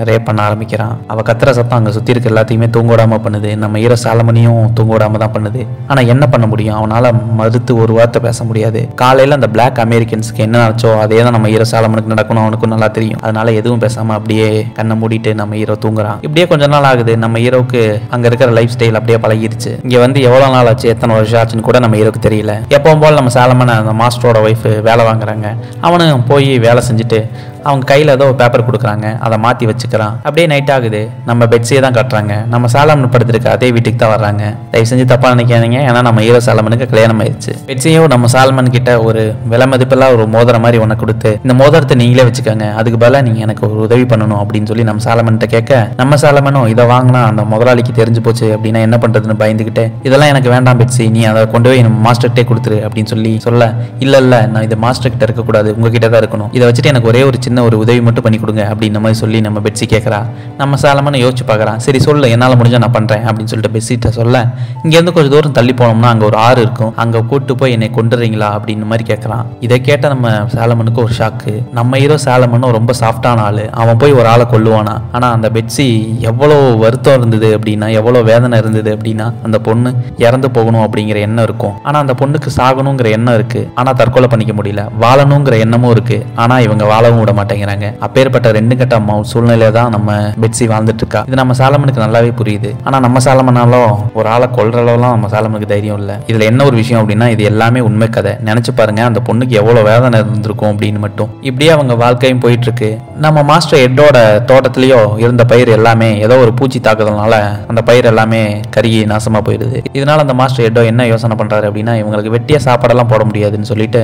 ரேப் பண்ண ஆரம்பிக்கிறான். அவ கத்துற சத்தம் அங்க சுத்தி இருக்க எல்லாத்தையுமே தூங்க விடாம பண்ணுது. நம்ம ஹீரோ சாலமனையும் தூங்க விடாம தான் பண்ணுது. ஆனா என்ன பண்ண முடியும், அவனால மறுத்து ஒரு வார்த்தை பேச முடியாது. காலையில அந்த பிளாக் அமெரிக்கன்ஸ்க்கு என்ன நினைச்சோ அதே தான் நம்ம ஹீரோ சாலமனுக்கு நடக்கணும், அவனுக்கும் நல்லா தெரியும். அதனால எதுவும் பேசாம அப்படியே கண்ணை மூடிட்டு நம்ம ஹீரோ தூங்குறான். இப்படியே கொஞ்ச நாள் ஆகுது. நம்ம ஹீரோக்கு அங்க இருக்கிற லைஃப் ஸ்டைல் அப்படியே பழகிருச்சு. இங்க வந்து எவ்வளவு நாள் ஆச்சு, எத்தனை வருஷம் ஆச்சுன்னு கூட நம்ம ஹீரோக்கு தெரியல. எப்பவும் போல நம்ம சாலமனை அந்த மாஸ்டரோட ஒய்ஃப் வேலை வாங்குறாங்க. அவனும் போய் வேலை செஞ்சுட்டு அவங்க கையில் ஏதோ பேப்பர் கொடுக்குறாங்க, அதை மாற்றி வச்சுக்கிறான். அப்படியே நைட் ஆகுது. நம்ம பெட்ஸியை தான் காட்டுறாங்க. நம்ம சாலமன் படுத்திருக்க அதே வீட்டுக்கு தான் வர்றாங்க. தயவு செஞ்சு தப்பா நினைக்காதீங்க, ஏன்னா நம்ம ஹீரோ சாலமனுக்கு கல்யாணம் ஆயிடுச்சு. பெட்ஸியும் நம்ம சாலமன் கிட்ட ஒரு விலை மதிப்பெல்லாம் ஒரு மோதிரம் மாதிரி ஒன்று கொடுத்து இந்த மோதிரத்தை நீங்களே வச்சுக்கோங்க, அதுக்கு பதிலாக நீங்க எனக்கு ஒரு உதவி பண்ணணும் அப்படின்னு சொல்லி நம்ம சாலமன்கிட்ட கேட்க நம்ம சாலமனும் இதை வாங்கினா அந்த முதலாளிக்கு தெரிஞ்சு போச்சு அப்படின்னா என்ன பண்றதுன்னு பயந்துக்கிட்டு இதெல்லாம் எனக்கு வேண்டாம் பெட்ஸி, நீ அதை கொண்டு போய் நம்ம மாஸ்டர்கிட்டே கொடுத்துரு அப்படின்னு சொல்லி சொல்ல, இல்ல நான் இது மாஸ்டர் கிட்ட இருக்கக்கூடாது, உங்ககிட்ட தான் இருக்கணும், இதை வச்சுட்டு எனக்கு ஒரே ஒரு ஒரு உதவி மட்டும் பண்ணி கொடுங்க அப்படின்ற மாதிரி சொல்லி நம்ம பெட்ஸி கேட்கறா. நம்ம சாலமன் யோசிச்சு பார்க்கறான். சரி சொல்லு, என்னால் முடிஞ்சா நான் பண்றேன் அப்படின்னு சொல்லிட்டு பெட்ஸிட்ட சொல்ல, இங்கேருந்து கொஞ்சம் தூரம் தள்ளி போனோம்னா அங்கே ஒரு ஆறு இருக்கும், அங்கே கூட்டு போய் என்னை கொண்டுறீங்களா அப்படின்னு மாதிரி கேட்கறான். இதை கேட்ட நம்ம சாலமனுக்கு ஒரு ஷாக்கு. நம்ம ஹீரோ சாலமனும் ரொம்ப சாஃப்டான ஆளு, அவன் போய் ஒரு ஆளை கொல்லுவானா. ஆனா அந்த பெட்ஸி எவ்வளோ வருத்தம் இருந்தது அப்படின்னா, எவ்வளோ வேதனை இருந்தது அப்படின்னா, அந்த பொண்ணு இறந்து போகணும் அப்படிங்கிற எண்ணம் இருக்கும். ஆனா அந்த பொண்ணுக்கு சாகணுங்கிற எண்ணம் இருக்கு, ஆனா தற்கொலை பண்ணிக்க முடியல. வாழணுங்கிற எண்ணமும் இருக்கு, ஆனா இவங்க வாழவும் விட மாட்டாங்க. மாட்டேங்கிறாங்க. அப்பேற்பட்ட 2 கட்ட சூழ்நிலை தான் நம்ம பெட்சி வாழ்ந்துட்டு இருக்கா. இது நம்ம சாலமனுக்கு நல்லாவே புரியுது. ஆனா நம்ம சாலமனாலும் ஒரு ஆளை கொல்ற அளவுலாம் நம்ம சாலமனுக்கு தைரியம் இல்லை. இதுல என்ன ஒரு விஷயம் அப்படின்னா, இது எல்லாமே உண்மை கதை. நினைச்சு பாருங்க, அந்த பொண்ணுக்கு எவ்வளவு வேதனை இருந்திருக்கும் அப்படின்னு மட்டும். இப்படியே அவங்க வாழ்க்கையும் போயிட்டு இருக்கு. நம்ம மாஸ்டர் எட்டோட தோட்டத்திலயோ இருந்த பயிர் எல்லாமே ஏதோ ஒரு பூச்சி தாக்குதல்னால அந்த பயிர் எல்லாமே கருகி நாசமா போயிடுது. இதனால அந்த மாஸ்டர் எட்டோ என்ன யோசனை பண்றாரு அப்படின்னா, இவங்களுக்கு வெட்டியா சாப்பாடெல்லாம் போட முடியாதுன்னு சொல்லிட்டு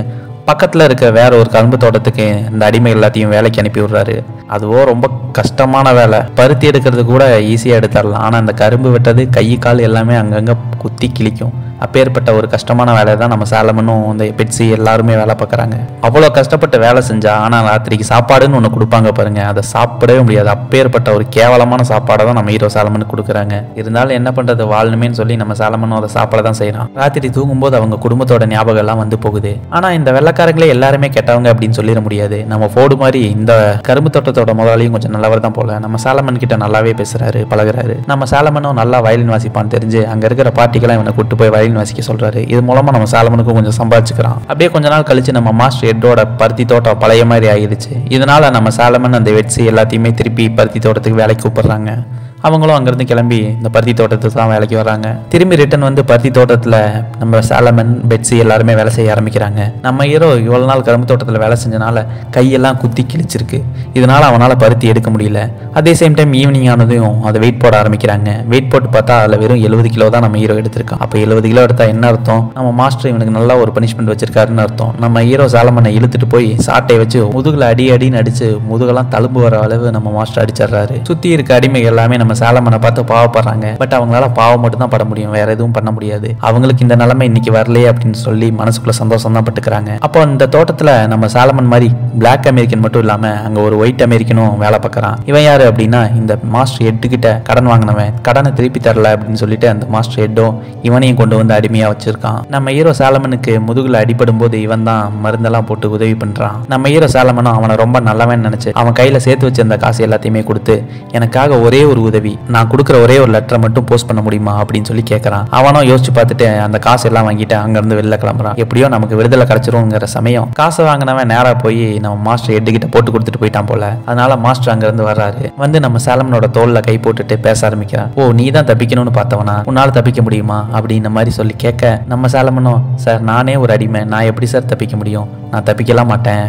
பக்கத்தில் இருக்க வேற ஒரு கரும்பு தோட்டத்துக்கு இந்த அடிமை எல்லாத்தையும் வேலைக்கு அனுப்பி விடுறாரு. அதுவோ ரொம்ப கஷ்டமான வேலை. பருத்தி எடுக்கிறது கூட ஈஸியாக எடுத்துடலாம். ஆனால் அந்த கரும்பு வெட்டது கை கால் எல்லாமே அங்கங்கே குத்தி கிழிக்கும். அப்பேற்பட்ட ஒரு கஷ்டமான வேலையை தான் நம்ம சாலமனும் இந்த பெட்சி எல்லாருமே வேலை பார்க்குறாங்க. அவ்வளோ கஷ்டப்பட்டு வேலை செஞ்சா ஆனால் ராத்திரிக்கு சாப்பாடுன்னு ஒன்று கொடுப்பாங்க பாருங்க, அதை சாப்பிடவே முடியாது. அப்பேற்பட்ட ஒரு கேவலமான சாப்பாடை தான் நம்ம ஹீரோ சாலமனுக்கு கொடுக்குறாங்க. இருந்தாலும் என்ன பண்ணுறது, வாழணுமேன்னு சொல்லி நம்ம சாலமனும் அதை சாப்பிட தான் செய்கிறான். ராத்திரி தூங்கும்போது அவங்க குடும்பத்தோட ஞாபகம் எல்லாம் வந்து போகுது. ஆனால் இந்த வெள்ளக்காரங்களே எல்லாருமே கெட்டவங்க அப்படின்னு சொல்லிட முடியாது. நம்ம ஃபோர்டு மாதிரி இந்த கரும்பு தோட்டத்தோட முதலாளியும் கொஞ்சம் நல்லவர் தான் போல. நம்ம சாலமன் கிட்ட நல்லாவே பேசுறாரு, பழகுறாரு. நம்ம சாலமனும் நல்லா வயலின் வாசிப்பான்னு தெரிஞ்சு அங்கே இருக்கிற பார்ட்டிக்கெல்லாம் இவனை கூட்டு போய் வாசிக்க சொல்றாரு. இது மூலமா நம்ம சாலமனுக்கும் கொஞ்சம் சம்பாதிச்சுக்கிறான். அப்படியே கொஞ்ச நாள் கழிச்சு நம்ம மாஸ்டர் எட்டோட பருத்தி தோட்டம் பழைய மாதிரி ஆயிடுச்சு. இதனால நம்ம சாலமன் அந்த வெட்சி எல்லாத்தையுமே திருப்பி பருத்தி தோட்டத்துக்கு வேலைக்கு கூப்பிடுறாங்க. அவங்களும் அங்கேருந்து கிளம்பி இந்த பருத்தி தோட்டத்துக்கு தான் வேலைக்கு வராங்க. திரும்பி ரிட்டன் வந்து பருத்தி தோட்டத்தில் நம்ம சாலமன் பெட்சி எல்லாருமே வேலை செய்ய ஆரம்பிக்கிறாங்க. நம்ம ஹீரோ இவ்வளோ நாள் கரும்பு தோட்டத்தில் வேலை செஞ்சனால கையெல்லாம் குத்தி கிழிச்சிருக்கு. இதனால அவனால் பருத்தி எடுக்க முடியல. அதே சேம் டைம் ஈவினிங் ஆனதையும் அதை வெயிட் போட ஆரம்பிக்கிறாங்க. வெயிட் போட்டு பார்த்தா அதில் வெறும் 70 கிலோ தான் நம்ம ஹீரோ எடுத்திருக்கான். அப்போ 70 கிலோ எடுத்தா என்ன அர்த்தம், நம்ம மாஸ்டர் இவனுக்கு நல்லா ஒரு பனிஷ்மெண்ட் வச்சிருக்காருன்னு அர்த்தம். நம்ம ஹீரோ சாலமனை இழுத்துட்டு போய் சாட்டை வச்சு முதுகுல அடின்னு அடிச்சு முதுகெல்லாம் தழும்பு வர அளவு நம்ம மாஸ்டர் அடிச்சிடுறாரு. சுற்றி இருக்க அடிமைகள் எல்லாமே நம்ம சாலமனை பார்த்து பாவப்படுறாங்க. பட் அவங்களால பாவம் மட்டும் தான் பட முடியும், வேற எதுவும் பண்ண முடியாது. அவங்களுக்கு இந்த நிலைமை இன்னைக்கு வரலையே அப்படின்னு சொல்லி மனசுக்குள்ள சந்தோஷம் தான் பட்டுக்கிறாங்க. அப்போ இந்த தோட்டத்துல நம்ம சாலமன் மாதிரி பிளாக் அமெரிக்கன் மட்டும் இல்லாம அங்க ஒரு ஒயிட் அமெரிக்கனும் வேலை பார்க்கறான். இவன் யாரு அப்படின்னா, இந்த மாஸ்டர் ஹெட் கிட்ட கடன் வாங்கினவன், கடனை திருப்பி தரல அப்படின்னு சொல்லிட்டு அந்த மாஸ்டர் ஹெட்டும் இவனையும் கொண்டு வந்து அடிமையா வச்சிருக்கான். நம்ம ஹீரோ சாலமனுக்கு முதுகுல அடிபடும் போது இவன் தான் மருந்தெல்லாம் போட்டு உதவி பண்றான். நம்ம ஹீரோ சாலமனும் அவனை ரொம்ப நல்லவன் நினைச்சு அவன் கையில சேர்த்து வச்சிருந்த காசு எல்லாத்தையுமே கொடுத்து, எனக்காக ஒரே ஒரு உதவி, நான் கொடுக்குற ஒரே ஒரு லெட்டரை மட்டும் போஸ்ட் பண்ண முடியுமா அப்படின்னு சொல்லி கேட்கறான். அவனும் யோசிச்சு பார்த்துட்டு அந்த காசு எல்லாம் வாங்கிட்டு அங்கிருந்து வெளில கிளம்புறான். எப்படியோ நமக்கு விடுதலை கிடைச்சிருங்கிற சமயம் காசை வாங்கினவன் நேரா போய் நம்ம மாஸ்டர் ஹெட் கிட்ட போட்டு கொடுத்துட்டு போயிட்டான் போல. அதனால மாஸ்டர் அங்கிருந்து வர்றாரு. வந்து நம்ம சாலமனோட தோல்ல கை போட்டுட்டு பேச ஆரம்பிக்கிறான். ஓ, நீ தான் தப்பிக்கணும்னு பார்த்தவனா, உன்னால தப்பிக்க முடியுமா அப்படின்ற மாதிரி சொல்லி கேட்க, நம்ம சாலமனும், சார் நானே ஒரு அடிமை, நான் எப்படி சார் தப்பிக்க முடியும், நான் தப்பிக்கலாம் மாட்டேன்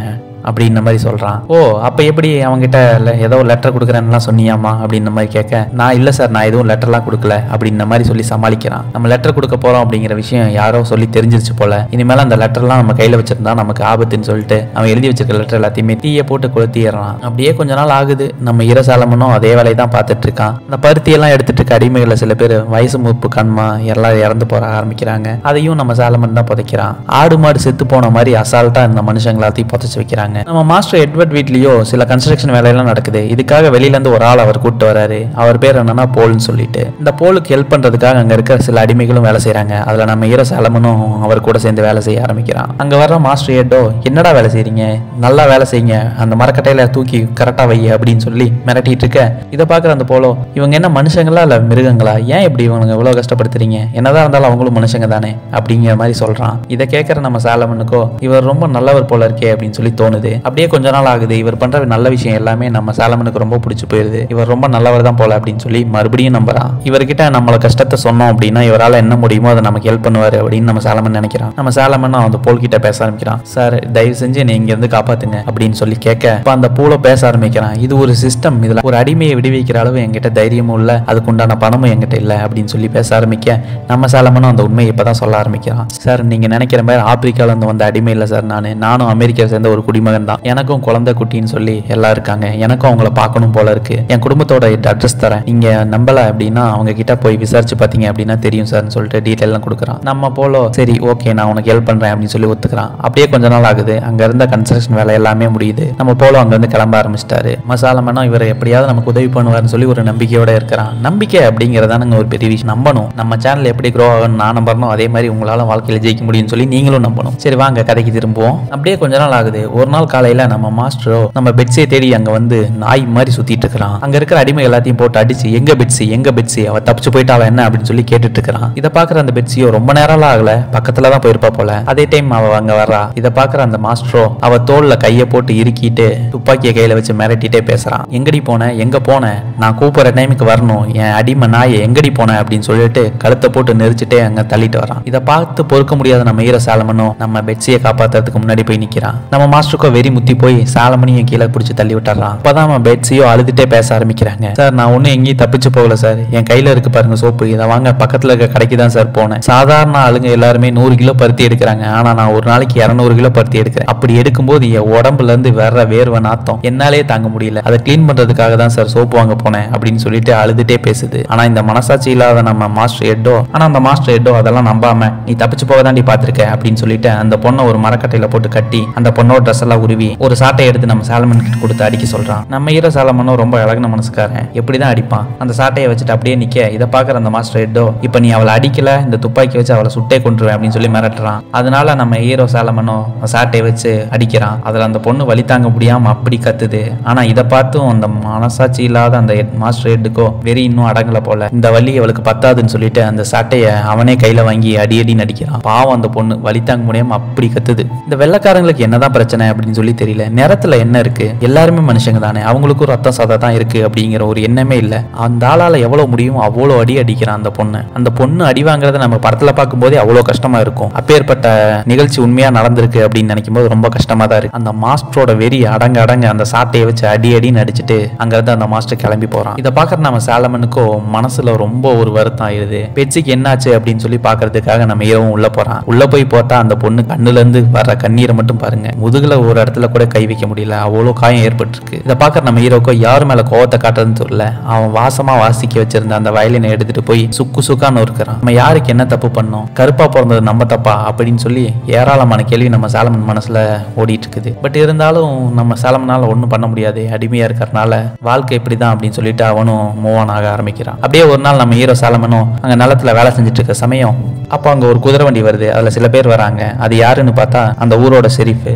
அப்படின்ற மாதிரி சொல்றான். ஓ, அப்ப எப்படி அவங்ககிட்ட ஏதோ லெட்டர் கொடுக்குறேன்லாம் சொன்னியாமா அப்படின்ற மாதிரி கேட்க, நான் இல்லை சார், நான் எதுவும் லெட்டர்லாம் கொடுக்கல அப்படின்ற மாதிரி சொல்லி சமாளிக்கிறான். நம்ம லெட்டர் கொடுக்க போறோம் அப்படிங்கிற விஷயம் யாரோ சொல்லி தெரிஞ்சிருச்சு போல. இனிமேல அந்த லெட்டர்லாம் நம்ம கையில வச்சிருந்தா நமக்கு ஆபத்துன்னு சொல்லிட்டு அவன் எழுதி வச்சிருக்க லெட்டர் எல்லாத்தையுமே தீய போட்டு கொளுத்திடுறான். அப்படியே கொஞ்ச நாள் ஆகுது. நம்ம ஹீரோ சாலமனும் அதே வேலையை தான் பார்த்துட்டு இருக்கான். அந்த பருத்தி எல்லாம் எடுத்துட்டு இருக்க அடிமைகளை சில பேர் வயசு மூப்பு கண்மா எல்லாம் இறந்து போற ஆரம்பிக்கிறாங்க. அதையும் நம்ம சாலமன் தான் புதைக்கிறான். ஆடு மாடு செத்து போன மாதிரி அசால்ட்டா இந்த மனுஷங்களாத்தையும் புதைச்சு வைக்கிறாங்க. நம்ம மாஸ்டர் எட்வர்ட் வீட்லயோ சில கன்ஸ்ட்ரக்ஷன் வேலையெல்லாம் நடக்குது. இதுக்காக வெளியில இருந்து ஒரு ஆள் அவர் கூப்பிட்டு வராரு. அவர் பேர் என்னன்னா போல்னு சொல்லிட்டு. இந்த போலுக்கு ஹெல்ப் பண்றதுக்காக அங்க இருக்கிற சில அடிமைகளும் வேலை செய்யறாங்க. அதுல நம்ம ஹீரோ சாலமனும் அவர் கூட சேர்ந்து வேலை செய்ய ஆரம்பிக்கிறான். அங்க வர்ற மாஸ்டர் எட்டோ, என்னடா வேலை செய்றீங்க, நல்லா வேலை செய்யுங்க, அந்த மரக்கட்டையில தூக்கி கரெக்டா வை அப்படின்னு சொல்லி மிரட்டிட்டு இருக்க, இதை பாக்குற அந்த போலோ, இவங்க என்ன மனுஷங்களா இல்ல மிருகங்களா, ஏன் இப்படி இவங்க இவ்வளவு கஷ்டப்படுத்துறீங்க, என்னதான் இருந்தாலும் அவங்களும் மனுஷங்க தானே அப்படிங்கிற மாதிரி சொல்றான். இதை கேட்கற நம்ம சாலமனுக்கோ இவர் ரொம்ப நல்லவர் போல இருக்கே அப்படின்னு சொல்லி தோணுது. அப்படியே கொஞ்ச நாள் ஆகுது. இவர் பண்ற நல்ல விஷயம் எல்லாமே நம்ம சாலமனுக்கு ரொம்ப பிடிச்சு போயிருது. இவர் ரொம்ப நல்லவர் தான் போல அப்படின்னு சொல்லி மறுபடியும் நம்புறான். இவர்கிட்ட நம்மள கஷ்டத்தை சொன்னோம் அப்படின்னா இவரால் என்ன முடியுமோ அதை நமக்கு ஹெல்ப் பண்ணுவாரு அப்படின்னு நம்ம சாலமன் நினைக்கிறான். நம்ம சாலமன் அந்த போல் கிட்ட பேச ஆரம்பிக்கிறான். சார், தயவு செஞ்சு நீ இங்க இருந்து காப்பாத்துங்க அப்படின்னு சொல்லி கேட்க, இப்ப அந்த பூல பேச ஆரம்பிக்கிறான். இது ஒரு சிஸ்டம், இதுல ஒரு அடிமையை விடுவிக்கிற அளவு என்கிட்ட தைரியமும் இல்ல, அதுக்குண்டான பணமும் என்கிட்ட இல்ல அப்படின்னு சொல்லி பேச ஆரம்பிக்க, நம்ம சாலமனும் அந்த உண்மையை இப்பதான் சொல்ல ஆரம்பிக்கிறான். சார், நீங்க நினைக்கிற மாதிரி ஆப்பிரிக்கால இருந்து வந்த அடிமை இல்ல சார், நானும் அமெரிக்கா சேர்ந்த ஒரு குடிமகன் தான். எனக்கும் குழந்தை குட்டின்னு சொல்லி எல்லாம் இருக்காங்க. எனக்கும் அவங்கள பார்க்கணும் போல இருக்கு. என் குடும்பத்தோட அட்ரஸ் தரேன், நீங்க நம்பல அப்படின்னா அவங்க கிட்ட போய் விசாரிச்சு பாத்தீங்க அப்படின்னா தெரியும் சார்னு சொல்லிட்டு டீட்டெயிலாம் கொடுக்குறான். நம்ம போலோ, சரி ஓகே, நான் உனக்கு ஹெல்ப் பண்றேன் அப்படின்னு சொல்லி ஒத்துக்கிறான். அப்படியே கொஞ்ச நாள் ஆகுது. அங்க இருந்த கன்ஸ்ட்ரக்ஷன் வேலை எல்லாமே முடியுது. நம்ம போலோ அங்க இருந்து கிளம்ப ஆரம்பிச்சிட்டாரு. மசாலமனா இவரை எப்படியாவது நமக்கு உதவி பண்ணுவார்னு சொல்லி ஒரு நம்பிக்கையோட இருக்கிறான். நம்பிக்கை அப்படிங்கறதானுங்க ஒரு பெரிய விஷயம். நம்பணும். நம்ம சேனல் எப்படி க்ரோ ஆகும் நான் நம்பணும், அதே மாதிரி உங்களால வாழ்க்கையில ஜெயிக்க முடியும்னு சொல்லி நீங்களும் நம்பணும். சரி வாங்க கதைக்கு திரும்புவோம். அப்படியே கொஞ்ச நாள் ஆகுது. ஒரு நாள் நாள் காலையில நம்ம மாஸ்டரோ நம்ம பெட்ஸை தேடி அங்க வந்து நாய் மாதிரி சுத்திட்டு இருக்கிறான். அங்க இருக்கிற அடிமை எல்லாத்தையும் போட்டு அடிச்சு எங்க பெட்ஸி அவ தப்பிச்சு போயிட்டாளா என்ன அப்படின்னு சொல்லி கேட்டுட்டு இருக்கிறான். இதை பாக்குற அந்த பெட்ஸியோ ரொம்ப நேரம் ஆகல, பக்கத்துலதான் போயிருப்பா போல. அதே டைம் அவ அங்க வர்றா. இதை பாக்குற அந்த மாஸ்டரோ அவ தோல்ல கைய போட்டு இறுக்கிட்டு துப்பாக்கிய கையில வச்சு மிரட்டிட்டே பேசுறான். எங்கடி போன, எங்க போன, நான் கூப்பிடுற டைமுக்கு வரணும், என் அடிமை நாயை எங்கடி போன அப்படின்னு சொல்லிட்டு கழுத்தை போட்டு நெரிச்சுட்டே அங்க தள்ளிட்டு வரான். இதை பார்த்து பொறுக்க முடியாத நம்ம ஹீரோ சாலமனும் நம்ம பெட்ஸியை காப்பாத்துறதுக்கு முன்னாடி போய் நிக்கிறான். நம்ம மாஸ்டருக்கோ வெறி முத்தி போய் சாலமனையும் கீழே பிடிச்சி தள்ளி விட்டுறான். அப்பதான் நம்ம பெட்ஸியோ அழுதுட்டே பேச ஆரம்பிக்கிறாங்க. சார் நான் ஒன்னும் எங்கேயும் தப்பிச்சு போகல சார், என் கையில இருக்கு பாருங்க சோப்பு, இதை வாங்க பக்கத்துல இருக்க கடைக்கு தான் சார் போனேன். சாதாரண ஆளுங்க எல்லாருமே 100 கிலோ பருத்தி எடுக்கிறாங்க, ஆனா நான் ஒரு நாளைக்கு 200 கிலோ பருத்தி எடுக்கிறேன். அப்படி எடுக்கும்போது என் உடம்புல இருந்து வர்ற வேர்வை நாத்தம் என்னாலே தாங்க முடியல, அதை கிளீன் பண்றதுக்காக தான் சார் சோப்பு வாங்க போனேன் அப்படின்னு சொல்லிட்டு அழுதுட்டே பேசுது. ஆனா இந்த மனசாட்சி இல்லாத நம்ம மாஸ்டர் எட்டோ அதெல்லாம் நம்பாம நீ தப்பிச்சு போக தாண்டி பாத்திருக்க அப்படின்னு சொல்லிட்டு அந்த பொண்ணை ஒரு மரக்கட்டையில போட்டு கட்டி அந்த பொண்ணோட ட்ரெஸ் எல்லாம் உருவி ஒரு சாட்டை எடுத்து நம்ம சாலமன் கிட்ட கொடுத்து அடிக்க சொல்றான். நம்ம ஹீரோ சாலமனும் ரொம்ப அழகான மனசுக்காரன், எப்படிதான் அடிப்பான். அந்த சாட்டையை வச்சுட்டு அப்படியே நிக்க இதை பாக்குற அந்த மாஸ்டர் எட்டோ இப்ப நீ அவளை அடிக்கல, இந்த துப்பாக்கி வச்சு அவளை சுட்டே கொண்டுருவேன் அப்படின்னு சொல்லி மிரட்டுறான். அதனால நம்ம ஹீரோ சாலமனும் சாட்டையை வச்சு அடிக்கிறான். அதுல அந்த பொண்ணு வலி தாங்க முடியாம அப்படி கத்துது. ஆனா இதை பார்த்தும் அந்த மனசாட்சி இல்லாத அந்த மாஸ்டர் எட்டுக்கோ வெறி இன்னும் அடங்கல போல. இந்த வலி அவளுக்கு பத்தாதுன்னு சொல்லிட்டு அந்த சாட்டையை அவனே கையில வாங்கி அடி நடிக்கிறான். பாவம் அந்த பொண்ணு வலி தாங்க முடியாம அப்படி கத்துது. இந்த வெள்ளக்காரங்களுக்கு என்னதான் பிரச்சனை அப்படின்னு சொல்லி தெரியல. நேரத்துல என்ன இருக்கு, எல்லாருமே மனுஷங்க தானே, அவங்களுக்கும் ரத்தம் சதை தான் இருக்கு அப்படிங்கிற ஒரு எண்ணமே இல்ல. அந்த ஆளால எவ்வளவு முடியும் அவ்வளவு அடி அடிக்கிறான் அந்த பொண்ணு அடி வாங்குறத நம்ம படத்துல பார்க்கும் போதே அவ்வளவு கஷ்டமா இருக்கும். அப்பேற்பட்ட நிகழ்ச்சி உண்மையா நடந்திருக்கு அப்படின்னு நினைக்கும் போது ரொம்ப கஷ்டமா தான் இருக்கு. அந்த மாஸ்டரோட வெறி அடங்க அந்த சாட்டையை வச்சு அடி நடிச்சுட்டு அங்க இருந்து அந்த மாஸ்டர் கிளம்பி போறான். இதை பாக்குற நம்ம சாலமனுக்கோ மனசுல ரொம்ப ஒரு வருத்தம் ஆயிடுது. பெட்ஸிக்கு என்னாச்சு அப்படின்னு சொல்லி பாக்குறதுக்காக நம்ம ஹீரோவும் உள்ள போறான். உள்ள போய் பார்த்தா அந்த பொண்ணு கண்ணுல இருந்து வர்ற கண்ணீரை மட்டும் பாருங்க, முதுகுல ஒரு இடத்துல கூட கை வைக்க முடியல, அவ்வளவு காயம் ஏற்பட்டிருக்கு. இதை பாக்குற நம்ம ஹீரோக்கோ யாரு மேல கோவத்தை காட்டுறதுன்னு தெரியல. அவன் வாசமா வாசிக்க வச்சிருந்த அந்த வயலினை எடுத்துட்டு போய் சுக்கான்னு இருக்கிறான். நம்ம யாருக்கு என்ன தப்பு பண்ணோம், கருப்பா பிறந்தது நம்ம தப்பா அப்படின்னு சொல்லி ஏராளமான கேள்வி நம்ம சாலமன் மனசுல ஓடிட்டு இருக்குது. பட் இருந்தாலும் நம்ம சாலமனால ஒண்ணும் பண்ண முடியாது, அடிமையா இருக்கிறதுனால வாழ்க்கை இப்படிதான் அப்படின்னு சொல்லிட்டு அவனும் மூவ் ஆன் ஆக ஆரம்பிக்கிறான். அப்படியே ஒரு நாள் நம்ம ஹீரோ சாலமனும் அங்க நிலத்துல வேலை செஞ்சுட்டு இருக்க சமயம் அப்போ அங்க ஒரு குதிரை வண்டி வருது. அதுல சில பேர் வராங்க. அது யாருன்னு பார்த்தா அந்த ஊரோட ஷெரீஃப்.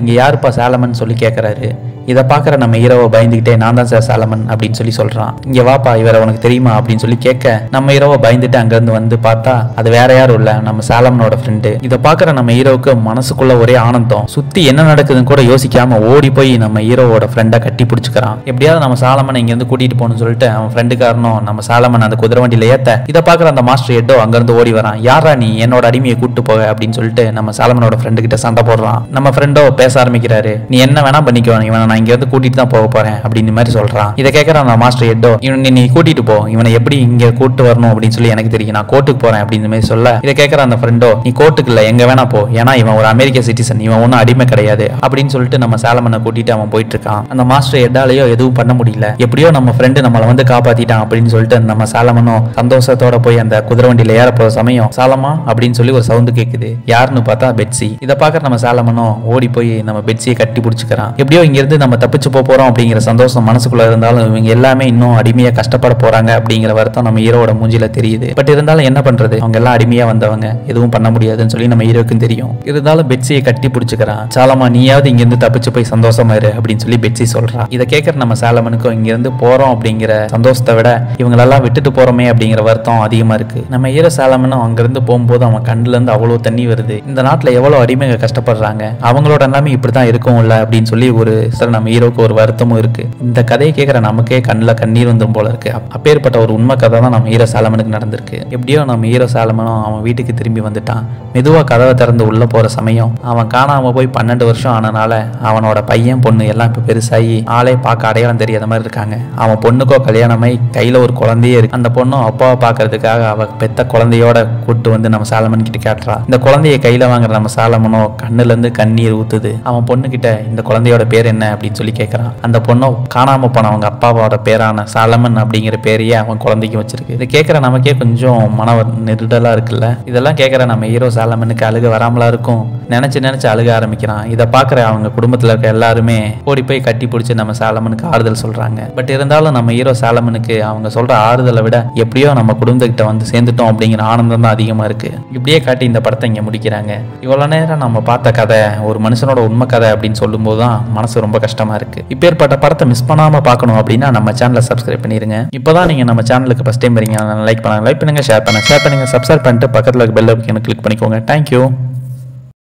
இங்க யாருப்பா சாலமன் சொல்லி கேட்கறாரு. இதை பாக்குற நம்ம ஹீரோவை பயந்துகிட்டே நான் தான் சார் சாலமன் அப்படின்னு சொல்லி சொல்றான். இங்க வாப்பா, இவரை உனக்கு தெரியுமா அப்படின்னு சொல்லி கேட்க நம்ம ஹீரோவை பயந்துட்டு அங்க இருந்து வந்து பார்த்தா அது வேற யாரும் இல்ல, நம்ம சாலமனோட ஃப்ரெண்டு. இதை பாக்குற நம்ம ஹீரோவுக்கு மனசுக்குள்ள ஒரே ஆனந்தம். சுத்தி என்ன நடக்குதுன்னு கூட யோசிக்காம ஓடி போய் நம்ம ஹீரோவோட ஃப்ரெண்டை கட்டி பிடிச்சுக்கிறான். எப்படியாவது நம்ம சாலமனை இங்க இருந்து கூட்டிட்டு போகணும்னு சொல்லிட்டு அவன் ஃப்ரெண்டுக்காரனும் நம்ம சாலமன் அந்த குதிரை வண்டியில ஏத்த இதை பாக்குற அந்த மாஸ்டர் எட்டோ அங்க இருந்து ஓடி வரான். யாரா நீ என்னோட அடிமையை கூட்டு போக அப்படின்னு சொல்லிட்டு நம்ம சாலமனோட ஃப்ரெண்டு கிட்ட சண்டை போடுறான். நம்ம ஃப்ரெண்டோ பேச ஆரம்பிக்கிறாரு. நீ என்ன வேணா பண்ணிக்கோ, இவனை இங்க இருந்து கூட்டிட்டு தான் போக போறேன் அப்படின்னு மாதிரி சொல்றான். இதை கேட்கற அந்த மாஸ்டர் எட்டோ இவனை நீ கூட்டிட்டு போ, இவனை எப்படி இங்க கூட்டு வரணும் அப்படின்னு சொல்லி எனக்கு தெரியும், நான் கோர்ட்டுக்கு போறேன் அப்படின்னு மாதிரி சொல்ல இதை கேட்கற அந்த ஃப்ரெண்டோ நீ கோர்ட்டுக்கு இல்ல எங்க வேணா போ, ஏன்னா இவன் ஒரு அமெரிக்க சிட்டிசன், இவன் ஒன்னும் அடிமை கிடையாது அப்படின்னு சொல்லிட்டு நம்ம சாலமனை கூட்டிட்டு அவன் போயிட்டு இருக்கான். அந்த மாஸ்டர் எட்டாலேயோ எதுவும் பண்ண முடியல. எப்படியோ நம்ம ஃப்ரெண்டு நம்மளை வந்து காப்பாத்திட்டான் அப்படின்னு சொல்லிட்டு நம்ம சாலமனும் சந்தோஷத்தோட போய் அந்த குதிரை வண்டியில ஏற போற சமயம் சாலமா அப்படின்னு சொல்லி ஒரு சவுண்டு கேக்குது. யாருன்னு பார்த்தா பெட்ஸி. இதை பாக்குற நம்ம சாலமனும் ஓடி போய் நம்ம பெட்ஸியை கட்டி பிடிச்சுக்கிறான். எப்படியோ இங்க இருந்து நம்ம தப்பிச்சு போறோம் அப்படிங்கிற சந்தோஷம் மனசுக்குள்ள இருந்தாலும் இவங்க எல்லாமே இன்னும் அடிமையா கஷ்டப்பட போறாங்க அப்படிங்கிற வருத்தம் நம்ம ஹீரோட மூஞ்சில தெரியுது. பட் இருந்தாலும் என்ன பண்றது, அவங்க எல்லாம் அடிமையா வந்தவங்க, எதுவும் பண்ண முடியாதுன்னு சொல்லி நம்ம ஹீரோக்கும் தெரியும். இருந்தாலும் பெட்ஸியை கட்டி பிடிச்சுக்கிறான். சாலமா நீயாவது இங்க இருந்து தப்பிச்சு போய் சந்தோஷமா இரு அப்படின்னு சொல்லி பெட்ஸி சொல்றான். இதை கேட்கற நம்ம சாலமனுக்கும் இங்க இருந்து போறோம் அப்படிங்கிற சந்தோஷத்தை விட இவங்களெல்லாம் விட்டுட்டு போறோமே அப்படிங்கிற வருத்தம் அதிகமா இருக்கு. நம்ம ஹீரோ சாலமனும் அங்க இருந்து போகும்போது அவன் கண்ணுல இருந்து அவ்வளவு தண்ணி வருது. இந்த நாட்டுல எவ்வளவு அடிமைங்க கஷ்டப்படுறாங்க, அவங்களோட எல்லாமே இப்படிதான் இருக்கும்ல அப்படின்னு சொல்லி ஒரு நம்ம ஹீரோக்கு ஒரு வருத்தமும் இருக்கு. இந்த கதையை கேட்கிற நமக்கே கண்ணுல கண்ணீர் வந்துடும் போல இருக்கு. அப்பேற்பட்ட ஒரு உண்மை கதை தான் நம்ம ஹீரோ சாலமனுக்கு நடந்திருக்கு. எப்படியோ நம்ம ஹீரோ சாலமனும் அவன் வீட்டுக்கு திரும்பி வந்துட்டான். மெதுவா கதவை திறந்து உள்ள போற சமயம் அவன் காணாம போய் 12 வருஷம் ஆனனால அவனோட பையன் பொண்ணு எல்லாம் இப்ப பெருசாகி ஆளே பார்க்க அடையாளம் தெரியாத மாதிரி இருக்காங்க. அவன் பொண்ணுக்கோ கல்யாணமாய் கையில ஒரு குழந்தையே இருக்கு. அந்த பொண்ணும் அப்பாவை பாக்குறதுக்காக அவ பெத்த குழந்தையோட கூட்டு வந்து நம்ம சாலமன் கிட்ட கேட்டுறா. இந்த குழந்தைய கையில வாங்குற நம்ம சாலமனோ கண்ணுல இருந்து கண்ணீர் ஊத்துது. அவன் பொண்ணு கிட்ட இந்த குழந்தையோட பேர் என்ன அப்படின்னு அப்படின்னு சொல்லி கேட்குறான். அந்த பொண்ணை காணாம போன அவங்க அப்பாவோட பேரான சாலமன் அப்படிங்கிற பேரையே அவன் குழந்தைக்கு வச்சிருக்கு. இதை கேட்குற நமக்கே கொஞ்சம் மன நெருடலா இருக்குல்ல. இதெல்லாம் கேட்குற நம்ம ஹீரோ சாலமனுக்கு அழுக வராமலா இருக்கும். நினைச்சு அழுக ஆரம்பிக்கிறான். இதை பார்க்குற அவங்க குடும்பத்தில் இருக்க எல்லாருமே ஓடி போய் கட்டி பிடிச்சி நம்ம சாலமனுக்கு ஆறுதல் சொல்றாங்க. பட் இருந்தாலும் நம்ம ஹீரோ சாலமனுக்கு அவங்க சொல்ற ஆறுதலை விட எப்படியோ நம்ம குடும்பத்துக்கிட்ட வந்து சேர்ந்துட்டோம் அப்படிங்கிற ஆனந்தம் தான் அதிகமா இருக்கு. இப்படியே காட்டி இந்த படத்தை இங்க முடிக்கிறாங்க. இவ்வளவு நேரம் நம்ம பார்த்த கதை ஒரு மனுஷனோட உண்மை கதை அப்படின்னு சொல்லும் போதுதான் மனசு ரொம்ப கஷ்டமா இருக்கு. இப்பேற்பட்ட படத்தை மிஸ் பண்ணாம பார்க்கணும் அப்படின்னா நம்ம சேனலை சப்ஸ்கிரைப் பண்ணிருங்க. இப்பதான் நீங்க நம்ம சேனலுக்கு ஃபர்ஸ்ட் டைம் வரீங்க, லைக் பண்ணுங்க, ஷேர் பண்ணுங்க, சப்ஸ்கிரைப் பண்ணிட்டு பக்கத்துல பெல் ஐகானை கிளிக் பண்ணிக்கோங்க. தேங்க்யூ.